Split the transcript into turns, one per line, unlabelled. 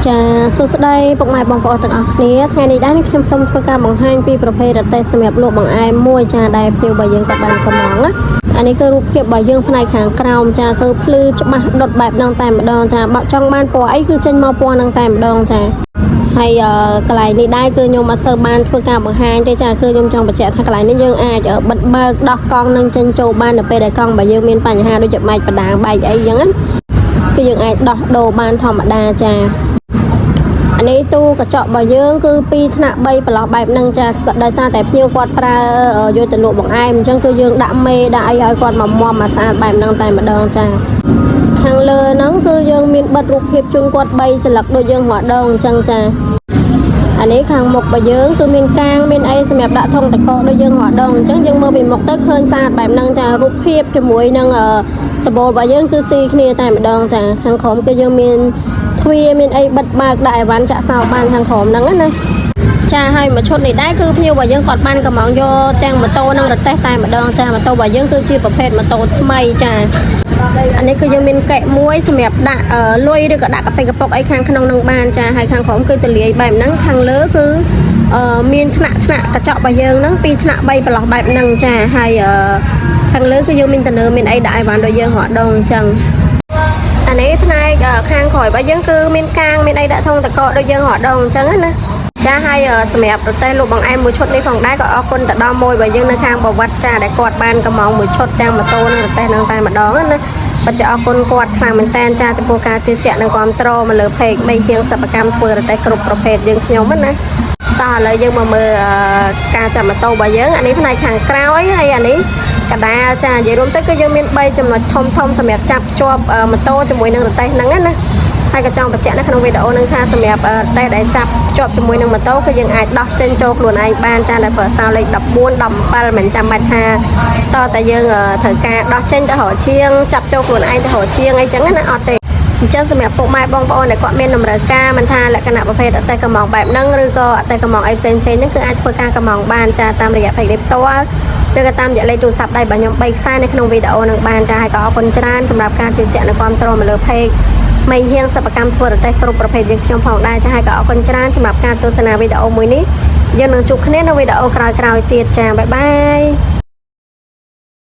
ចាសួស្តីពុកម៉ែបងប្អូនទាំងអស់គ្នាថ្ងៃនេះដែរខ្ញុំសូមធ្វើការបង្ហាញពីប្រភេទរទេះសម្រាប់លក់បង្អែមមួយចាដែលភ្ញៀវរបស់យើងគាត់បានកំងណាអានេះគឺរូបភាពរបស់យើងផ្នែកខាងក្រោមចាគឺភ្លឺច្បាស់ដុតបែបហ្នឹងតែម្ដងចាបើចង់បានពណ៌អីគឺចេញមកពណ៌ហ្នឹងតែម្ដងចាហើយកន្លែងនេះដែរគឺខ្ញុំអត់សូវបានធ្វើការបង្ហាញទេចាគឺខ្ញុំចង់បញ្ជាក់ថាកន្លែងនេះយើងអាចបិទបើកដោះកង់នឹងចេញចូលបាននៅពេលដែលកង់របស់យើងមានបញ្ហាដូចជាបែកបដាបែកអីចឹងណាគឺយើងអាចដោះដូរបានធម្មតាចាអានេះទូកញ្ចក់របស់យើងគឺ2ថ្នាក់3ប្រឡោះបែបហ្នឹងចាដោយសារតែភ្ញៀវគាត់ប្រើយកទៅលក់បង្អែមអញ្ចឹងគឺយើងដាក់មេដាក់អីឲ្យគាត់មកមុំមកស្អាតបែបហ្នឹងតែម្ដងចាខាងលើហ្នឹងគឺយើងមានបិទរូបភាពជូនគាត់3ស្លឹកដូចយើងរដងអញ្ចឹងចាអានេះខាងមុខរបស់យើងគឺមានកាងមានអីសម្រាប់ដាក់ធុងតកដូចយើងរដងអញ្ចឹងយើងមើលពីមុខទៅឃើញស្អាតបែបហ្នឹងចារូបភាពជាមួយនឹងដបូលរបស់យើងគឺស៊ីគ្នាតែម្ដងចាខាងក្រោមគឺយើងមានទ្វាមានអីបិទបើកដាក់អីវ៉ាន់ចាក់សោបានខាងក្រោមហ្នឹងណាចាហើយមួយឈុតនេះដែរគឺភ្ញៀវរបស់យើងគាត់បានកំងយកទាំងម៉ូតូនិងរទេះតែម្ដងចាម៉ូតូរបស់យើងគឺជាប្រភេទម៉ូតូថ្មីចាអានេះគឺយើងមានកែមួយសម្រាប់ដាក់លុយឬក៏ដាក់កាប៉ិកប៉ុកអីខាងក្នុងនឹងបានចាហើយខាងក្រោមគឺទលាយបែបហ្នឹងខាងលើគឺមានថ្នាក់កញ្ចក់របស់យើងហ្នឹង2ថ្នាក់3ប្រឡោះបែបហ្នឹងចាហើយខាងលើគឺយើងមានតនើមានអីដាក់អីវ៉ាន់ដូចយើងរដងអញ្ចឹងអានេះផ្នែកខាងក្រោយរបស់យើងគឺមានកាងមានអីដាក់ធុងតកដូចយើងរដងអញ្ចឹងណាចាហើយសម្រាប់ប្រទេសលោកបង្អែមមួយឈុតនេះផងដែរក៏អរគុណទៅដល់មួយរបស់យើងនៅខាងប្រវត្តិចាដែលគាត់បានកំងមួយឈុតទាំងម៉ូតូនិងរទេះនឹងតែម្ដងណាពិតជាអរគុណគាត់ខ្លាំងមែនតើចាចំពោះការជឿជាក់និងគាំទ្រមកលើเพจមេហៀងសិប្បកម្មធ្វើរទេះគ្រប់ប្រភេទយើងខ្ញុំណាតោះឥឡូវយើងមកមើលការចាប់ម៉ូតូរបស់យើងអានេះផ្នែកខាងក្រោយហើយអានេះកដាលចានិយាយរួមទៅគឺយើងមាន3ចំណុចធំសម្រាប់ចាប់ជាប់ម៉ូតូជាមួយនឹងរទេះហ្នឹងណាហើយក៏ចង់បញ្ជាក់នៅក្នុងវីដេអូនឹងថាសម្រាប់រទេះដែលចាប់ជាប់ជាមួយនឹងម៉ូតូគឺយើងអាចដោះចេញចូលខ្លួនឯងបានចាដែលប្រើអក្សរលេខ14 17មិនចាំបាច់ថាតតែយើងត្រូវការដោះចេញទៅរកជាងចាប់ចូលខ្លួនឯងទៅរកជាងអីចឹងណាអត់ទេអញ្ចឹងសម្រាប់ពុកម៉ែបងប្អូនដែលគាត់មានតម្រូវការមិនថាលក្ខណៈប្រភេទអតេកំងបែបហ្នឹងឬក៏អតេកំងអីផ្សេងហ្នឹងគឺអាចធ្វើការកំងបានចាតាមរយៈเพจនេះផ្ទាល់ឬក៏តាមរយៈលេខទូរស័ព្ទដៃរបស់ខ្ញុំ3ខ្សែនៅក្នុងវីដេអូនឹងបានចាហើយក៏អរគុណច្រើនសម្រាប់ការជឿជាក់និងគាំទ្រមកលើเพจមេហៀងសិប្បកម្មធ្វើរទេះគ្រប់ប្រភេទយើងខ្ញុំផងដែរចាហើយក៏អរគុណច្រើនសម្រាប់ការទស្សនាវីដេអូមួយនេះយើងនឹងជួបគ្នានៅវីដេអូក្រោយៗទៀតចាបាយបាយ